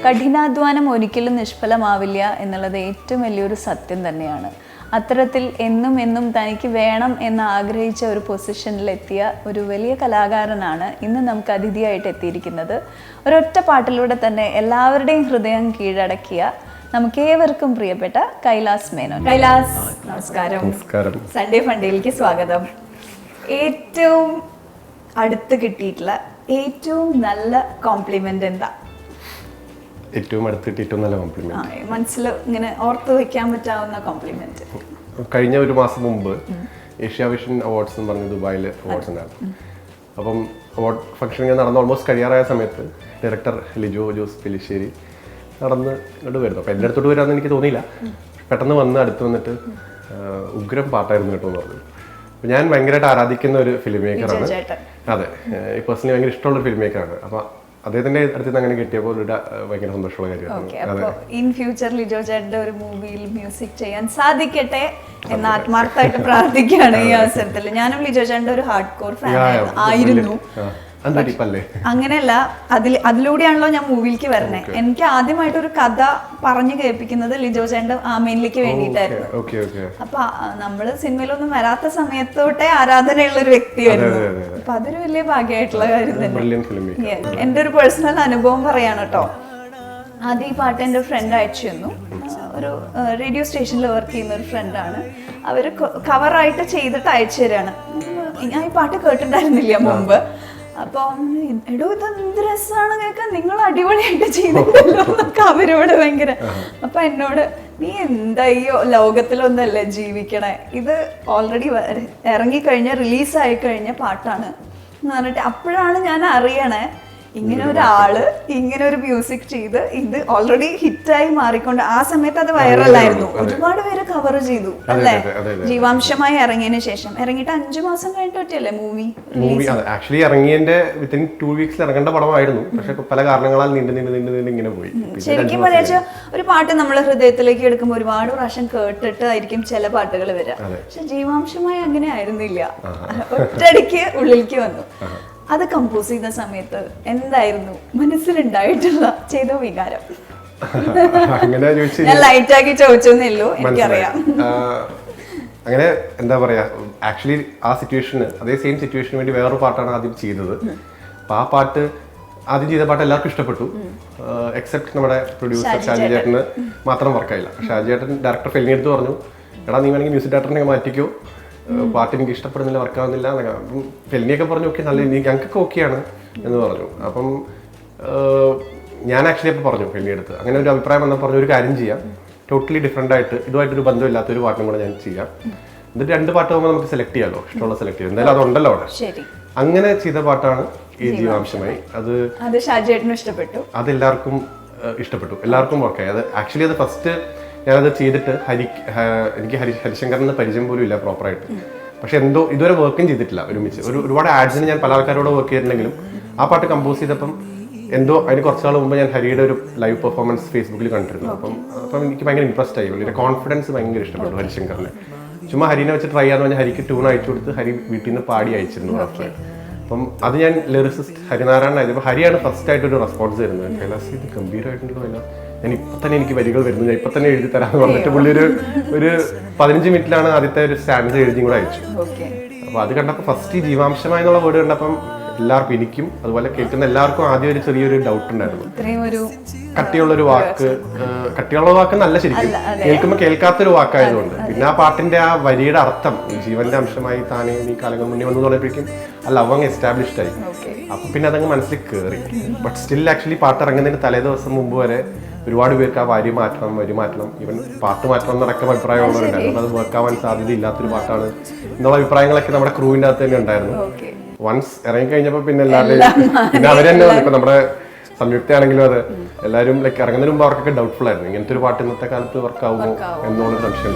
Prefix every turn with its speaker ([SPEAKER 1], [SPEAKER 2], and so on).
[SPEAKER 1] കഠിനാധ്വാനം ഒരിക്കലും നിഷ്ഫലമാവില്ല എന്നുള്ളത് ഏറ്റവും വലിയൊരു സത്യം തന്നെയാണ്. അത്തരത്തിൽ എന്നും എന്നും തനിക്ക് വേണം എന്ന് ആഗ്രഹിച്ച ഒരു പൊസിഷനിലെത്തിയ ഒരു വലിയ കലാകാരനാണ് ഇന്ന് നമുക്ക് അതിഥിയായിട്ട് എത്തിയിരിക്കുന്നത്. ഒരൊറ്റ പാട്ടിലൂടെ തന്നെ എല്ലാവരുടെയും ഹൃദയം കീഴടക്കിയ നമുക്കേവർക്കും പ്രിയപ്പെട്ട കൈലാസ് മേനോൻ. കൈലാസ്, നമസ്കാരം. സൺഡേ ഫണ്ടിലേക്ക് സ്വാഗതം. ഏറ്റവും അടുത്ത് കിട്ടിയിട്ടുള്ള ഏറ്റവും നല്ല കോംപ്ലിമെന്റ് എന്താ?
[SPEAKER 2] ഏറ്റവും അടുത്തിട്ട് ഏറ്റവും നല്ല കോംപ്ലിമെന്റ്
[SPEAKER 1] മനസ്സിൽ ഇങ്ങനെ ഓർത്ത് വെക്കാൻ പറ്റാവുന്ന കോംപ്ലിമെന്റ്?
[SPEAKER 2] കഴിഞ്ഞ ഒരു മാസം മുമ്പ് ഏഷ്യ വിഷൻ അവാർഡ്സ് എന്ന് പറഞ്ഞ് ദുബായിൽ അവാർഡ്സ് ഉണ്ടായിരുന്നു. അപ്പം അവാർഡ് ഫംഗ്ഷൻ ഇങ്ങനെ നടന്ന് ഓൾമോസ്റ്റ് കഴിയാറായ സമയത്ത് ഡയറക്ടർ ലിജോ ജോസ് പെലിശ്ശേരി നടന്ന് ഇങ്ങോട്ട് വരുന്നു. അപ്പം എൻ്റെ അടുത്തോട്ട് വരാമെന്ന് എനിക്ക് തോന്നിയില്ല. പെട്ടെന്ന് വന്ന് അടുത്ത് വന്നിട്ട് ഉഗ്രം പാട്ടായിരുന്നു കേട്ടോ എന്ന് പറഞ്ഞു. അപ്പം ഞാൻ ഭയങ്കരമായിട്ട് ആരാധിക്കുന്ന ഒരു ഫിലിം മേക്കറാണ്. അതെ, പേഴ്സണലി ഭയങ്കര ഇഷ്ടമുള്ള ഒരു ഫിലിം മേക്കറാണ്. അപ്പം അദ്ദേഹത്തിന്റെ അടുത്ത് അങ്ങനെ കിട്ടിയപ്പോൾ ഭയങ്കര സന്തോഷമുള്ള കാര്യമാണ്.
[SPEAKER 1] ഇൻ ഫ്യൂച്ചർ ലിജോ ചേട്ടന്റെ ഒരു മൂവിയിൽ മ്യൂസിക് ചെയ്യാൻ സാധിക്കട്ടെ എന്ന് ആത്മാർത്ഥമായിട്ട് പ്രാർത്ഥിക്കുകയാണ് ഈ അവസരത്തിൽ. ഞാനും ലിജോ ചേട്ടന്റെ ഒരു ഹാർഡ് കോർ ഫാൻ ആയിരുന്നു. അങ്ങനെയല്ല, അതിലൂടെയാണല്ലോ ഞാൻ മൂവിയിലേക്ക് വരണേ. എനിക്ക് ആദ്യമായിട്ട് ഒരു കഥ പറഞ്ഞു കേൾപ്പിക്കുന്നത് ലിജോ ചേട്ടന്റെ ആമേനിലേക്ക് വേണ്ടിയിട്ടായിരുന്നു. അപ്പൊ നമ്മള് സിനിമയിലൊന്നും വരാത്ത സമയത്തോട്ടെ ആരാധനയുള്ള ഒരു വ്യക്തിയായിരുന്നു. അപ്പൊ അതൊരു വലിയ ഭാഗ്യമായിട്ടുള്ള കാര്യം തന്നെ. എന്റെ ഒരു പേഴ്സണൽ അനുഭവം പറയാണ് കേട്ടോ. ആദ്യം ഈ പാട്ട് എൻ്റെ ഫ്രണ്ട് അയച്ചു തന്നു. ഒരു റേഡിയോ സ്റ്റേഷനിൽ വർക്ക് ചെയ്യുന്ന ഒരു ഫ്രണ്ടാണ്. അവര് കവറായിട്ട് ചെയ്തിട്ട് അയച്ചു തരാണ്. ഞാൻ ഈ പാട്ട് കേട്ടിട്ടുണ്ടായിരുന്നില്ല മുമ്പ്. അപ്പൊ എടോ ഇതെന്ത് രസമാണ് കേൾക്കാൻ, നിങ്ങൾ അടിപൊളിയായിട്ട് ചെയ്തിട്ടുണ്ടല്ലോ എന്നൊക്കെ അവരോട് ഭയങ്കര. അപ്പൊ എന്നോട് നീ എന്തായോ ലോകത്തിലൊന്നല്ലേ ജീവിക്കണേ, ഇത് ഓൾറെഡി ഇറങ്ങിക്കഴിഞ്ഞ റിലീസായി കഴിഞ്ഞ പാട്ടാണ് എന്ന് പറഞ്ഞിട്ട് അപ്പോഴാണ് ഞാൻ അറിയണേ ഇങ്ങനെ ഒരാള് ഇങ്ങനെ ഒരു മ്യൂസിക് ചെയ്ത് ഇത് ഓൾറെഡി ഹിറ്റായി മാറിക്കൊണ്ട്. ആ സമയത്ത് അത് വൈറലായിരുന്നു, ഒരുപാട് പേര് കവർ ചെയ്തു അല്ലേ? ജീവാംശമായി ഇറങ്ങിയതിന് ശേഷം ഇറങ്ങിയിട്ട് 5 മാസം കഴിഞ്ഞിട്ടല്ലേ മൂവി
[SPEAKER 2] ആക്ച്വലി ഇറങ്ങിയതിന്റെ വിത്തിൻ 2 വീക്സിൽ ഇറങ്ങേണ്ട പടമായിരുന്നു. പക്ഷെ പല കാരണങ്ങളാൽ നീണ്ടു ഇങ്ങനെ പോയി.
[SPEAKER 1] ശരിക്കും പറയാ ഒരു പാട്ട് നമ്മൾ ഹൃദയത്തിലേക്ക് എടുക്കുമ്പോൾ ഒരുപാട് പ്രാവശ്യം കേട്ടിട്ട് ആയിരിക്കും ചില പാട്ടുകൾ വരിക. പക്ഷെ ജീവാംശമായി അങ്ങനെ ആയിരുന്നില്ല, ഒറ്റയടിക്ക് ഉള്ളിലേക്ക് വന്നു. അത് കമ്പോസ് ചെയ്ത സമയത്ത് എന്തായിരുന്നു മനസ്സിലുണ്ടായിട്ടുള്ള ചെയ്ത വികാരം? ഞാൻ ലൈറ്റാക്കി ചോദിച്ചെന്നല്ലോ, എനിക്കറിയാം.
[SPEAKER 2] അങ്ങനെ എന്താ പറയാ, ആക്ച്വലി ആ സിറ്റുവേഷന് അതേ സെയിം സിറ്റുവേഷന് വേണ്ടി വേറൊരു പാട്ടാണ് ആദ്യം ചെയ്തത്. അപ്പൊ ആ പാട്ട് ആദ്യം ചെയ്ത പാട്ട് എല്ലാവർക്കും ഇഷ്ടപ്പെട്ടു, എക്സെപ്റ്റ് നമ്മുടെ പ്രൊഡ്യൂസർ ഷാജി ചേട്ടന് മാത്രം വർക്കായില്ല. ഷാജി ചേട്ടൻ ഡയറക്ടർ ഫെലിനെ എടുത്ത് പറഞ്ഞു, എടാ നീ വേണമെങ്കിൽ മ്യൂസിക് ഡയറക്ടറിനെ മാറ്റിക്കോ, പാട്ട് എനിക്ക് ഇഷ്ടപ്പെടുന്നില്ല, വർക്കാവുന്നില്ല എന്നൊക്കെ. അപ്പം ഫെലിനിയൊക്കെ പറഞ്ഞു ഓക്കെ നല്ല ഞങ്ങൾക്കൊക്കെ ഓക്കെയാണ് എന്ന് പറഞ്ഞു. അപ്പം ഞാൻ ആക്ച്വലി അപ്പോൾ പറഞ്ഞു ഫെലിനി അടുത്ത് അങ്ങനെ ഒരു അഭിപ്രായം വന്നാൽ പറഞ്ഞു ഒരു കാര്യം ചെയ്യാം, ടോട്ടലി ഡിഫറെൻ്റ് ആയിട്ട് ഇതുമായിട്ടൊരു ബന്ധമില്ലാത്തൊരു പാട്ടും കൂടെ ഞാൻ ചെയ്യാം, എന്നിട്ട് 2 പാട്ട് പോകുമ്പോൾ നമുക്ക് സെലക്ട് ചെയ്യാമല്ലോ, ഇഷ്ടമുള്ള സെലക്ട് ചെയ്യാം, എന്തായാലും അതുണ്ടല്ലോ അവിടെ. അങ്ങനെ ചെയ്ത പാട്ടാണ് ഈ ജീവാംശമായി. അത്
[SPEAKER 1] ഷാജിയേട്ടനും ഇഷ്ടപ്പെട്ടു,
[SPEAKER 2] അതെല്ലാവർക്കും ഇഷ്ടപ്പെട്ടു, എല്ലാവർക്കും വർക്കായി. അത് ആക്ച്വലി അത് ഫസ്റ്റ് ഞാനത് ചെയ്തിട്ട് എനിക്ക് ഹരിശങ്കറിന് പരിചയം പോലും ഇല്ല പ്രോപ്പറായിട്ട്. പക്ഷെ എന്തോ ഇതുവരെ വർക്കും ചെയ്തിട്ടില്ല ഒരുമിച്ച്. ഒരുപാട് ആഡ്സിന് ഞാൻ പല ആൾക്കാരോട് വർക്ക് ചെയ്തിട്ടുണ്ടെങ്കിലും ആ പാട്ട് കമ്പോസ് ചെയ്തപ്പം എന്തോ അതിന് കുറച്ചാൾ മുമ്പ് ഞാൻ ഹരിയുടെ ഒരു ലൈവ് പെർഫോമൻസ് ഫേസ്ബുക്കിൽ കണ്ടിരുന്നു. അപ്പം എനിക്ക് ഭയങ്കര ഇൻട്രസ്റ്റ് ആയി, വലിയ കോൺഫിഡൻസ് ഭയങ്കര ഇഷ്ടപ്പെട്ടു ഹരിശങ്കറിനെ. ചുമ്മാ ഹരിനെ വെച്ച് ട്രൈ ചെയ്യാന്ന് പറഞ്ഞാൽ ഹരിക്ക് ട്യൂൺ അയച്ചു കൊടുത്ത് ഹരി വീട്ടിൽ നിന്ന് പാടി അയച്ചിരുന്നു ഫസ്റ്റ്. അപ്പം അത് ഞാൻ ലിറിസിസ്റ്റ് ഹരിനാരായണനായിരുന്നു. അപ്പോൾ ഹരിയാണ് ഫസ്റ്റ് ആയിട്ടൊരു റെസ്പോൺസ് തരുന്നത്, കൈലാസ് ഇത് ഗംഭീരമായിട്ടുണ്ടോ ഇല്ല, ഞാൻ ഇപ്പം തന്നെ എനിക്ക് വരികൾ വരുന്നു, ഞാൻ ഇപ്പം തന്നെ എഴുതി തരാമെന്ന് പറഞ്ഞിട്ട് പുള്ളി ഒരു 15 മിനിറ്റിലാണ് ആദ്യത്തെ ഒരു സ്റ്റാൻഡ് എഴുതിയും കൂടെ അയച്ചു. അപ്പോൾ അത് കണ്ടപ്പോൾ ഫസ്റ്റ് ജീവാംശമായി എന്നുള്ള വേർഡ് കണ്ടപ്പം എല്ലാവർക്കും, എനിക്കും അതുപോലെ കേൾക്കുന്ന എല്ലാവർക്കും ആദ്യം ഒരു ചെറിയൊരു ഡൗട്ട് ഉണ്ടായിരുന്നു. കട്ടിയുള്ളൊരു വാക്ക്, കട്ടിയുള്ള വാക്ക് നല്ല ശരിക്കും കേൾക്കുമ്പോൾ കേൾക്കാത്തൊരു വാക്കായതുകൊണ്ട്. പിന്നെ ആ പാട്ടിന്റെ ആ വരിയുടെ അർത്ഥം ജീവന്റെ അംശമായി താനേ നീ കാലങ്ങൾ മുന്നേ വന്നു തുടങ്ങിയപ്പോഴേക്കും ആ ലവ് അങ്ങ് എസ്റ്റാബ്ലിഷ്ഡ് ആയി. അപ്പൊ പിന്നെ അതങ്ങ് മനസ്സിൽ കയറി. ബട്ട് സ്റ്റിൽ ആക്ച്വലി പാട്ട് ഇറങ്ങുന്നതിന് തലേ ദിവസം മുമ്പ് വരെ ഒരുപാട് പേർക്ക് ആ വരി മാറ്റണം, ഈവൻ പാട്ട് മാറ്റണം എന്നടക്കം അഭിപ്രായമുള്ളവരുണ്ടായിരുന്നു. അത് വർക്കാവാൻ സാധ്യത ഇല്ലാത്തൊരു പാട്ടാണ് എന്നുള്ള അഭിപ്രായങ്ങളൊക്കെ നമ്മുടെ ക്രൂവിന്റെ അകത്ത് തന്നെ ഉണ്ടായിരുന്നു. വൺസ് ഇറങ്ങിക്കഴിഞ്ഞപ്പോൾ പിന്നെ എല്ലാവരുടെയും പിന്നെ അവര് തന്നെ ഇപ്പൊ നമ്മുടെ സംയുക്ത ആണെങ്കിലും അത് എല്ലാവരും ലൈക്ക് ഇറങ്ങുന്നതിന് മുമ്പ് അവർക്കൊക്കെ ഡൗട്ട്ഫുൾ ആയിരുന്നു, ഇങ്ങനത്തെ ഒരു പാട്ട് ഇന്നത്തെ കാലത്ത് വർക്കാവുമോ എന്നുള്ളൊരു സംശയം.